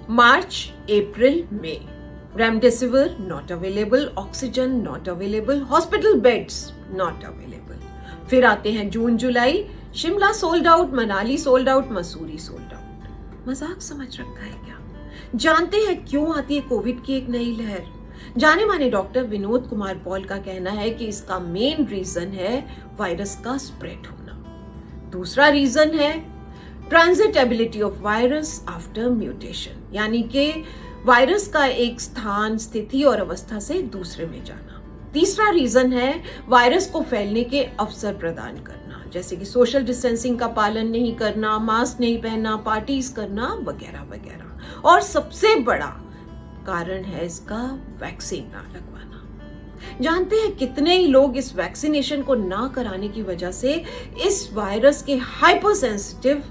March, April, May. Remdesivir not available, oxygen not available, hospital beds not available. फिर आते हैं जून जुलाई, Shimla sold out, Manali sold out, Mussoorie sold out. मजाक समझ रखा है क्या? जानते हैं क्यों आती है कोविड की एक नई लहर? जाने माने डॉक्टर विनोद कुमार पॉल का कहना है कि इसका मेन रीजन है वायरस का स्प्रेड होना। दूसरा रीजन है ट्रांजिटेबिलिटी ऑफ वायरस आफ्टर म्यूटेशन, यानी कि वायरस का एक स्थान, स्थिति और अवस्था से दूसरे में जाना। तीसरा रीजन है वायरस को फैलने के अवसर प्रदान करना, जैसे कि सोशल डिस्टेंसिंग का पालन नहीं करना, मास्क नहीं पहनना, पार्टीज करना वगैरह वगैरह। और सबसे बड़ा कारण है इसका वैक्सीन ना लगवाना। जानते हैं कितने ही लोग इस वैक्सीनेशन को ना कराने की वजह से इस वायरस के हाइपर सेंसिटिव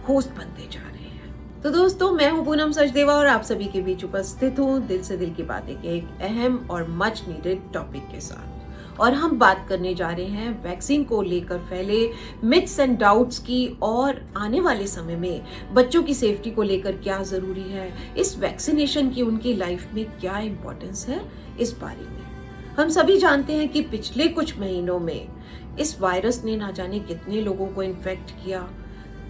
होस्ट बनते जा रहे हैं। तो दोस्तों, मैं हूं पूनम सचदेवा और आप सभी के बीच उपस्थित हूं दिल से दिल की बातें के एक अहम और मच नीडेड टॉपिक के साथ। और हम बात करने जा रहे हैं वैक्सीन को लेकर फैले मिथ्स एंड डाउट्स की, और आने वाले समय में बच्चों की सेफ्टी को लेकर क्या जरूरी है, इस वैक्सीनेशन की उनकी लाइफ में क्या इंपॉर्टेंस है, इस बारे में। हम सभी जानते हैं कि पिछले कुछ महीनों में इस वायरस ने ना जाने कितने लोगों को इन्फेक्ट किया।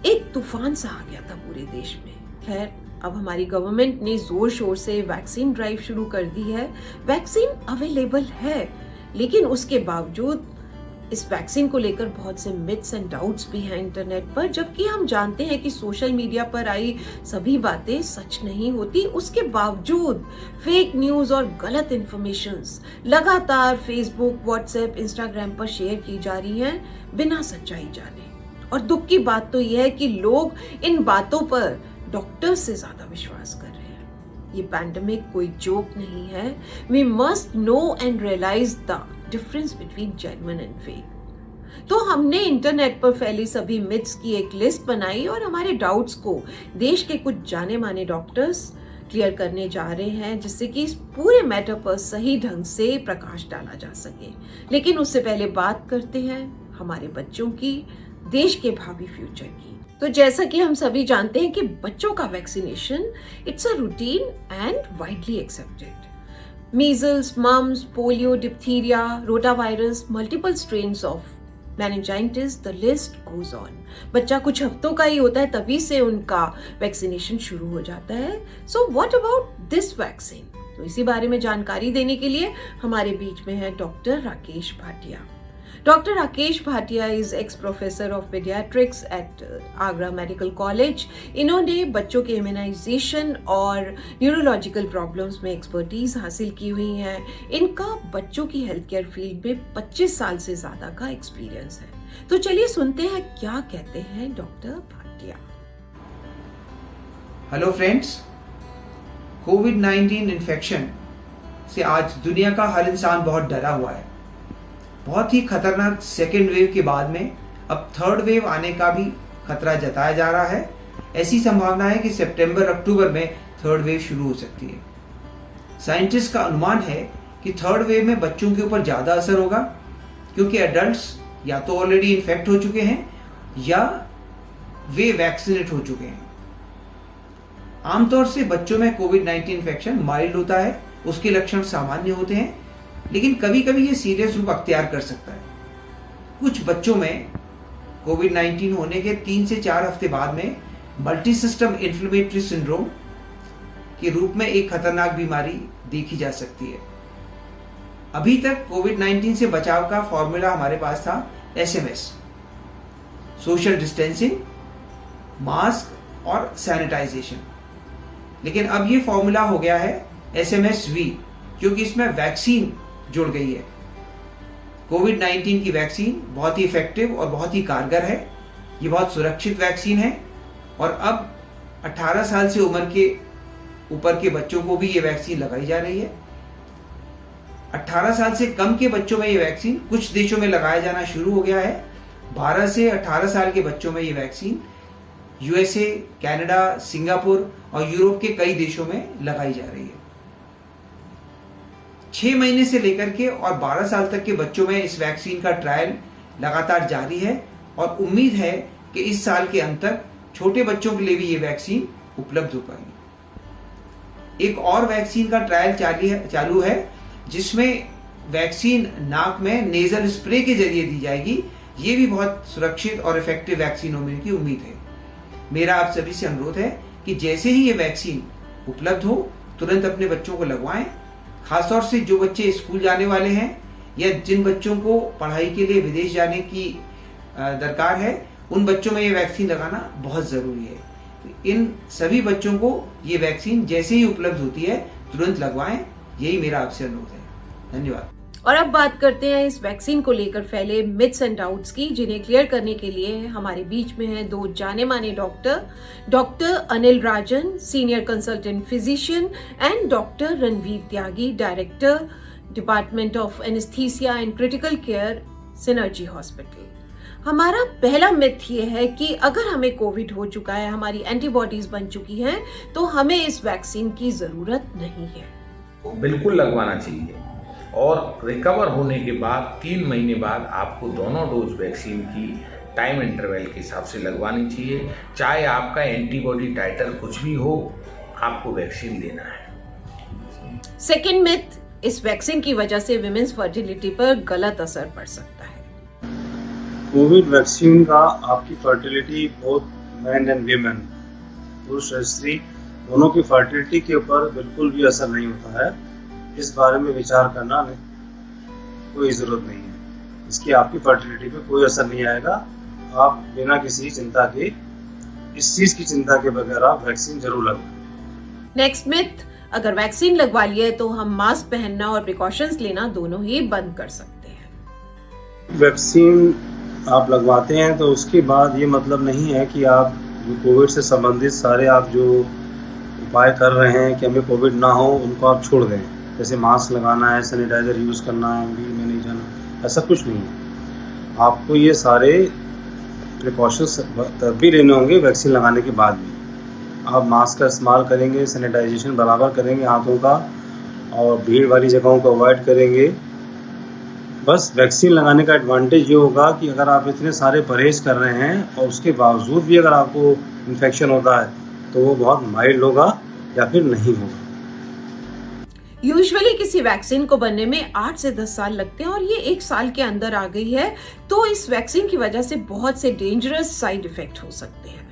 एक तूफान सा आ गया था पूरे देश में। खैर, अब हमारी गवर्नमेंट ने जोर शोर से वैक्सीन ड्राइव शुरू कर दी है। वैक्सीन अवेलेबल है, लेकिन उसके बावजूद इस वैक्सीन को लेकर बहुत से मिथ्स एंड डाउट्स भी हैं इंटरनेट पर, जबकि हम जानते हैं कि सोशल मीडिया पर आई सभी बातें सच नहीं होती। उसके बावजूद फेक न्यूज और गलत इंफॉर्मेशंस लगातार फेसबुक, व्हाट्सएप, इंस्टाग्राम पर शेयर की जा रही हैं बिना सच्चाई जाने। और दुख की बात तो यह है कि लोग इन बातों पर डॉक्टर से ज्यादा विश्वास कर रहे हैं। ये पैंडेमिक कोई जोक नहीं है। We must know and realise the difference between genuine and fake. तो हमने इंटरनेट पर फैली सभी मिथ्स की एक लिस्ट बनाई और हमारे डाउट्स को देश के कुछ जाने माने डॉक्टर्स क्लियर करने जा रहे हैं, जिससे कि इस पूरे मैटर पर सही ढंग से प्रकाश डाला जा सके। लेकिन उससे पहले बात करते हैं हमारे बच्चों की, देश के भावी फ्यूचर की। तो जैसा कि हम सभी जानते हैं कि बच्चों का vaccination it's a routine and widely accepted. Measles, mumps, polio, diphtheria, rotavirus, multiple strains of meningitis, the list goes on. बच्चा कुछ हफ्तों का ही होता है तभी से उनका वैक्सीनेशन शुरू हो जाता है। So what about this vaccine? तो इसी बारे में जानकारी देने के लिए हमारे बीच में है doctor Rakesh Bhatia. Dr. Rakesh Bhatia is ex-professor of pediatrics at Agra Medical College. इन्होंने बच्चों के इम्यूनाइजेशन और न्यूरोलॉजिकल प्रॉब्लम्स में एक्सपर्टीज हासिल की हुई है। इनका बच्चों की हेल्थ केयर फील्ड में 25 साल से ज्यादा का एक्सपीरियंस है। तो चलिए सुनते हैं क्या कहते हैं डॉक्टर भाटिया। हेलो फ्रेंड्स, कोविड-19 इन्फेक्शन से आज दुनिया का हर इंसान बहुत डरा हुआ है। बहुत ही खतरनाक सेकेंड वेव के बाद में अब थर्ड वेव आने का भी खतरा जताया जा रहा है। ऐसी संभावना है कि सितंबर अक्टूबर में थर्ड वेव शुरू हो सकती है। साइंटिस्ट का अनुमान है कि थर्ड वेव में बच्चों के ऊपर ज्यादा असर होगा, क्योंकि एडल्ट्स या तो ऑलरेडी इन्फेक्ट हो चुके हैं या वे वैक्सीनेट हो चुके हैं। आमतौर से बच्चों में कोविड-19 इन्फेक्शन माइल्ड होता है, उसके लक्षण सामान्य होते हैं, लेकिन कभी कभी ये सीरियस रूप अख्तियार कर सकता है। कुछ बच्चों में कोविड-19 होने के 3 से 4 हफ्ते बाद में मल्टी सिस्टम इन्फ्लेमेटरी सिंड्रोम के रूप में एक खतरनाक बीमारी देखी जा सकती है। अभी तक कोविड-19 से बचाव का फॉर्मूला हमारे पास था SMS, सोशल डिस्टेंसिंग, मास्क और सैनिटाइजेशन। लेकिन अब ये फॉर्मूला हो गया है SMSV, क्योंकि इसमें वैक्सीन जुड़ गई है। कोविड-19 की वैक्सीन बहुत ही इफेक्टिव और बहुत ही कारगर है। ये बहुत सुरक्षित वैक्सीन है और अब 18 साल से उम्र के ऊपर के बच्चों को भी ये वैक्सीन लगाई जा रही है। 18 साल से कम के बच्चों में ये वैक्सीन कुछ देशों में लगाया जाना शुरू हो गया है। 12 से 18 साल के बच्चों में ये वैक्सीन USA, कनाडा, सिंगापुर और यूरोप के कई देशों में लगाई जा रही है। 6 महीने से लेकर के और 12 साल तक के बच्चों में इस वैक्सीन का ट्रायल लगातार जारी है और उम्मीद है कि इस साल के अंत तक छोटे बच्चों के लिए भी ये वैक्सीन उपलब्ध हो पाएगी। एक और वैक्सीन का ट्रायल चालू है जिसमें वैक्सीन नाक में नेजल स्प्रे के जरिए दी जाएगी। ये भी बहुत सुरक्षित और इफेक्टिव वैक्सीन होने की उम्मीद है। मेरा आप सभी से अनुरोध है कि जैसे ही ये वैक्सीन उपलब्ध हो तुरंत अपने बच्चों को लगवाएं। खासतौर से जो बच्चे स्कूल जाने वाले हैं या जिन बच्चों को पढ़ाई के लिए विदेश जाने की दरकार है, उन बच्चों में ये वैक्सीन लगाना बहुत ज़रूरी है। इन सभी बच्चों को ये वैक्सीन जैसे ही उपलब्ध होती है तुरंत लगवाएं। यही मेरा आपसे अनुरोध है। धन्यवाद। और अब बात करते हैं इस वैक्सीन को लेकर फैले मिथ्स एंड डाउट्स की, जिन्हें क्लियर करने के लिए हमारे बीच में हैं दो जाने माने doctor Anil Rajan, senior consultant physician, and doctor Ranveer Tyagi, director department of anaesthesia and critical care, synergy hospital. हमारा पहला मिथ ये है कि अगर हमें कोविड हो चुका है, हमारी एंटीबॉडीज बन चुकी हैं, तो हमें इस वैक्सीन की जरूरत नहीं है। बिल्कुल लगवाना चाहिए और रिकवर होने के बाद 3 महीने बाद आपको दोनों डोज वैक्सीन की टाइम इंटरवल के हिसाब से लगवानी चाहिए। चाहे आपका एंटीबॉडी टाइटर कुछ भी हो, आपको वैक्सीन लेना है। सेकेंड मिथ, इस वैक्सीन की वजह से विमेन्स फर्टिलिटी पर गलत असर पड़ सकता है। कोविड वैक्सीन का आपकी fertility, both man and women, पुरुष और स्त्री दोनों की फर्टिलिटी के ऊपर बिल्कुल भी असर नहीं होता है। इस बारे में विचार करना कोई ज़रूरत नहीं है। इसकी आपकी फर्टिलिटी पे कोई असर नहीं आएगा। आप बिना किसी चिंता के, इस चीज़ की चिंता के बगैर आप वैक्सीन जरूर लगवाएं। नेक्स्ट मिथ, अगर वैक्सीन लगवा लिए तो हम मास्क पहनना और प्रिकॉशंस लेना दोनों ही बंद कर सकते हैं। वैक्सीन आप लगवाते हैं तो उसके बाद ये मतलब नहीं है कि आप जो कोविड से संबंधित सारे आप जो उपाय कर रहे हैं कि हमें कोविड ना हो, उनको आप छोड़ दें। जैसे मास्क लगाना है, सैनिटाइजर यूज़ करना है, भीड़ में नहीं जाना, ऐसा कुछ नहीं है। आपको ये सारे प्रिकॉशंस तब भी लेने होंगे वैक्सीन लगाने के बाद भी। आप मास्क का इस्तेमाल करेंगे, सैनिटाइजेशन बराबर करेंगे हाथों का, और भीड़ वाली जगहों को अवॉइड करेंगे। बस वैक्सीन लगाने का एडवांटेज ये होगा कि अगर आप इतने सारे परहेज कर रहे हैं और उसके बावजूद भी अगर आपको इन्फेक्शन होता है तो वो बहुत माइल्ड होगा या फिर नहीं होगा। यूजुअली किसी वैक्सीन को बनने में 8 से 10 साल लगते हैं और ये 1 साल के अंदर आ गई है, तो इस वैक्सीन की वजह से बहुत से डेंजरस साइड इफेक्ट हो सकते हैं।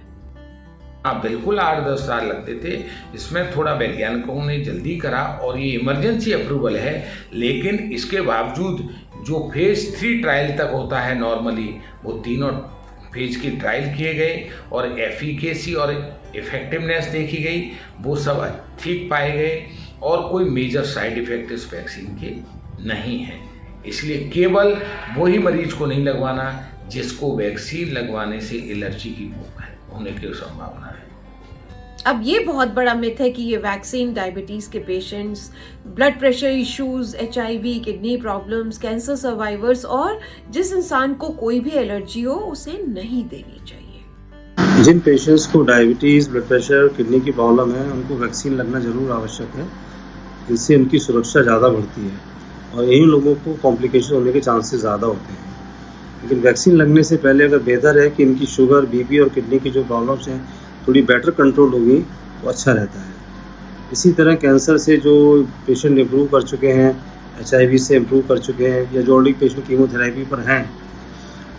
हाँ, बिल्कुल 8-10 साल लगते थे। इसमें थोड़ा वैज्ञानिकों ने जल्दी करा और ये इमरजेंसी अप्रूवल है, लेकिन इसके बावजूद जो फेज 3 ट्रायल तक होता है नॉर्मली, वो तीनों फेज की ट्रायल किए गए और एफिकेसी और इफेक्टिवनेस देखी गई, वो सब ठीक पाए गए और कोई मेजर साइड इफेक्ट इस वैक्सीन के नहीं है। इसलिए केवल वही मरीज को नहीं लगवाना जिसको वैक्सीन लगवाने से एलर्जी की होने की संभावना है। अब ये बहुत बड़ा मिथ है कि ये वैक्सीन डायबिटीज के patients, blood pressure issues, HIV, kidney problems, cancer survivors और जिस इंसान को कोई भी एलर्जी हो उसे नहीं देनी चाहिए। जिन पेशेंट्स को डायबिटीज़, ब्लड प्रेशर, किडनी की प्रॉब्लम है, उनको वैक्सीन लगना जरूर आवश्यक है, जिससे उनकी सुरक्षा ज़्यादा बढ़ती है और यही लोगों को कॉम्प्लिकेशन होने के चांसेस ज़्यादा होते हैं। लेकिन वैक्सीन लगने से पहले अगर बेहतर है कि इनकी शुगर, BP और किडनी की जो प्रॉब्लम्स हैं थोड़ी बेटर कंट्रोल होगी तो अच्छा रहता है। इसी तरह कैंसर से जो पेशेंट इम्प्रूव कर चुके हैं, HIV से इम्प्रूव कर चुके हैं, या जो ऑलरेडी पेशेंट कीमोथेरेपी पर हैं,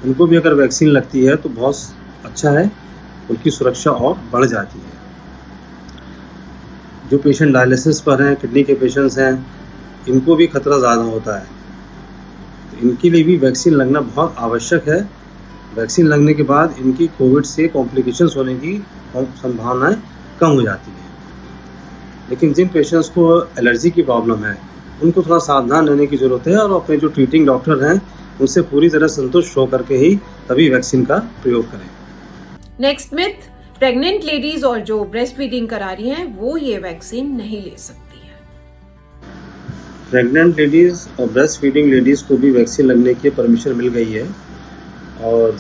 उनको भी अगर वैक्सीन लगती है तो बहुत अच्छा है, उनकी सुरक्षा और बढ़ जाती है। जो पेशेंट डायलिसिस पर हैं, किडनी के पेशेंट्स हैं, इनको भी खतरा ज़्यादा होता है, तो इनके लिए भी वैक्सीन लगना बहुत आवश्यक है। वैक्सीन लगने के बाद इनकी कोविड से कॉम्प्लिकेशंस होने की संभावनाएं कम हो जाती है। लेकिन जिन पेशेंट्स को एलर्जी की प्रॉब्लम है, उनको थोड़ा सावधान रहने की ज़रूरत है और अपने जो ट्रीटिंग डॉक्टर हैं उनसे पूरी तरह संतुष्ट होकर के ही तभी वैक्सीन का प्रयोग करें। नेक्स्ट मिथ, प्रेग्नेंट लेडीज और जो ब्रेस्ट फीडिंग करा रही हैं वो ये वैक्सीन नहीं ले सकती है। प्रेग्नेंट लेडीज़ और ब्रेस्ट फीडिंग लेडीज़ को भी वैक्सीन लगने की परमिशन मिल गई है और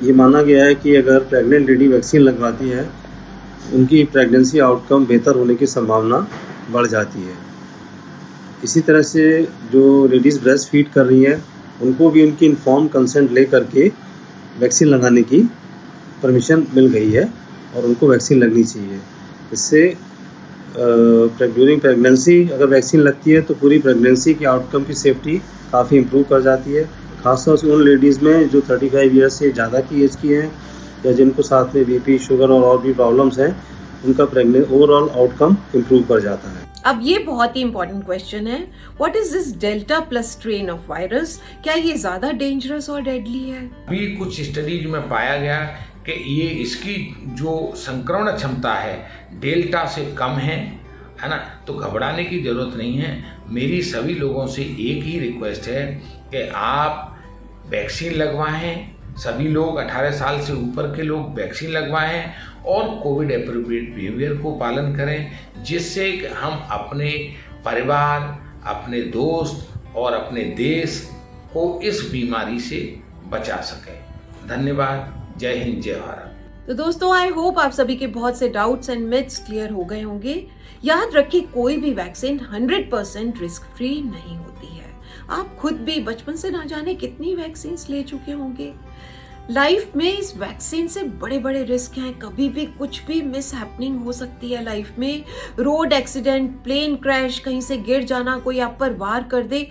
ये माना गया है कि अगर प्रेग्नेंट लेडी वैक्सीन लगवाती है उनकी प्रेगनेंसी आउटकम बेहतर होने की संभावना बढ़ जाती है। इसी तरह से जो लेडीज़ ब्रेस्ट फीड कर रही हैं उनको भी उनकी इन्फॉर्म कंसेंट ले करके वैक्सीन लगाने की परमिशन मिल गई है और उनको वैक्सीन लगनी चाहिए। इससे ड्यूरिंग प्रेगनेंसी अगर वैक्सीन लगती है तो पूरी प्रेगनेंसी की आउटकम की सेफ्टी काफ़ी इम्प्रूव कर जाती है, खासतौर से उन लेडीज़ में जो 35 ईयर्स से ज़्यादा की एज की हैं या जिनको साथ में बीपी, शुगर और भी प्रॉब्लम्स हैं, उनका ओवरऑल आउटकम इम्प्रूव कर जाता है। अब ये बहुत ही इंपॉर्टेंट क्वेश्चन है, what is this delta plus strain of virus? क्या ये ज्यादा डेंजरस और डेडली है? अभी कुछ स्टडीज में पाया गया कि ये इसकी जो संक्रमण क्षमता है डेल्टा से कम है ना, तो घबराने की ज़रूरत नहीं है। मेरी सभी लोगों से एक ही रिक्वेस्ट है कि आप वैक्सीन लगवाएं, सभी लोग 18 साल से ऊपर के लोग वैक्सीन लगवाएं और कोविड एप्रोप्रिएट बिहेवियर को पालन करें, जिससे हम अपने परिवार, अपने दोस्त और अपने देश को इस बीमारी से बचा सकें। धन्यवाद। जय हिंद, जय भारत। तो दोस्तों, आई होप आप सभी के बहुत से डाउट्स एंड मिथ्स क्लियर हो गए होंगे। याद रखिए, कोई भी वैक्सीन 100% रिस्क फ्री नहीं होती है। आप खुद भी बचपन से ना जाने कितनी वैक्सीन ले चुके होंगे। लाइफ में इस वैक्सीन से बड़े बड़े रिस्क हैं, कभी भी कुछ भी मिस हैपनिंग हो सकती है लाइफ में। रोड एक्सीडेंट, प्लेन क्रैश, कहीं से गिर जाना, कोई आप पर वार कर दे,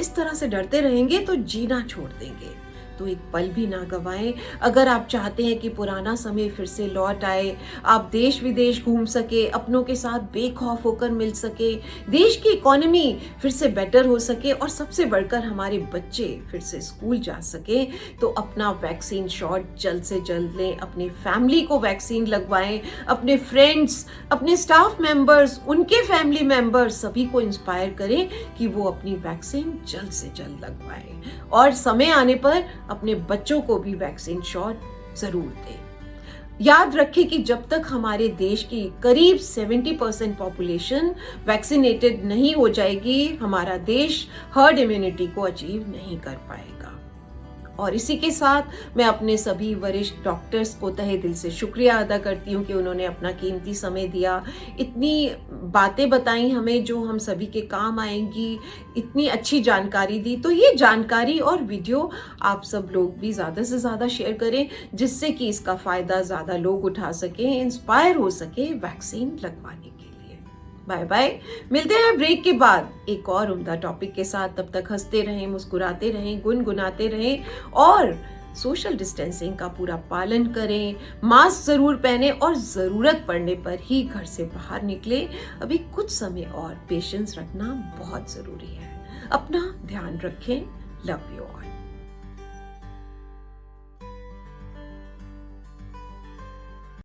इस तरह से डरते रहेंगे तो जीना छोड़ देंगे। तो एक पल भी ना गवाएं। अगर आप चाहते हैं कि पुराना समय फिर से लौट आए, आप देश विदेश घूम सके, अपनों के साथ बेखौफ होकर मिल सके, देश की इकोनॉमी फिर से बेटर हो सके और सबसे बढ़कर हमारे बच्चे फिर से स्कूल जा सके, तो अपना वैक्सीन शॉट जल्द से जल्द लें। अपनी फैमिली को वैक्सीन लगवाएं, अपने फ्रेंड्स, अपने स्टाफ मेंबर्स, उनके फैमिली मेंबर्स सभी को इंस्पायर करें कि वो अपनी वैक्सीन जल्द से जल्द लगवाएं और समय आने पर अपने बच्चों को भी वैक्सीन शॉट जरूर दें। याद रखें कि जब तक हमारे देश की करीब 70% पॉपुलेशन वैक्सीनेटेड नहीं हो जाएगी, हमारा देश हर्ड इम्यूनिटी को अचीव नहीं कर पाएगा। और इसी के साथ मैं अपने सभी वरिष्ठ डॉक्टर्स को तहे दिल से शुक्रिया अदा करती हूँ कि उन्होंने अपना कीमती समय दिया, इतनी बातें बताई हमें जो हम सभी के काम आएंगी, इतनी अच्छी जानकारी दी। तो ये जानकारी और वीडियो आप सब लोग भी ज़्यादा से ज़्यादा शेयर करें, जिससे कि इसका फ़ायदा ज़्यादा लोग उठा सकें, इंस्पायर हो सके वैक्सीन लगवाने के लिए। Bye bye. मिलते हैं ब्रेक के बाद एक और उम्दा टॉपिक के साथ। तब तक हंसते रहें, मुस्कुराते रहें, गुनगुनाते रहें और सोशल डिस्टेंसिंग का पूरा पालन करें। मास्क जरूर पहने और जरूरत पड़ने पर ही घर से बाहर निकले। अभी कुछ समय और पेशेंस रखना बहुत जरूरी है। अपना ध्यान रखें। Love you all.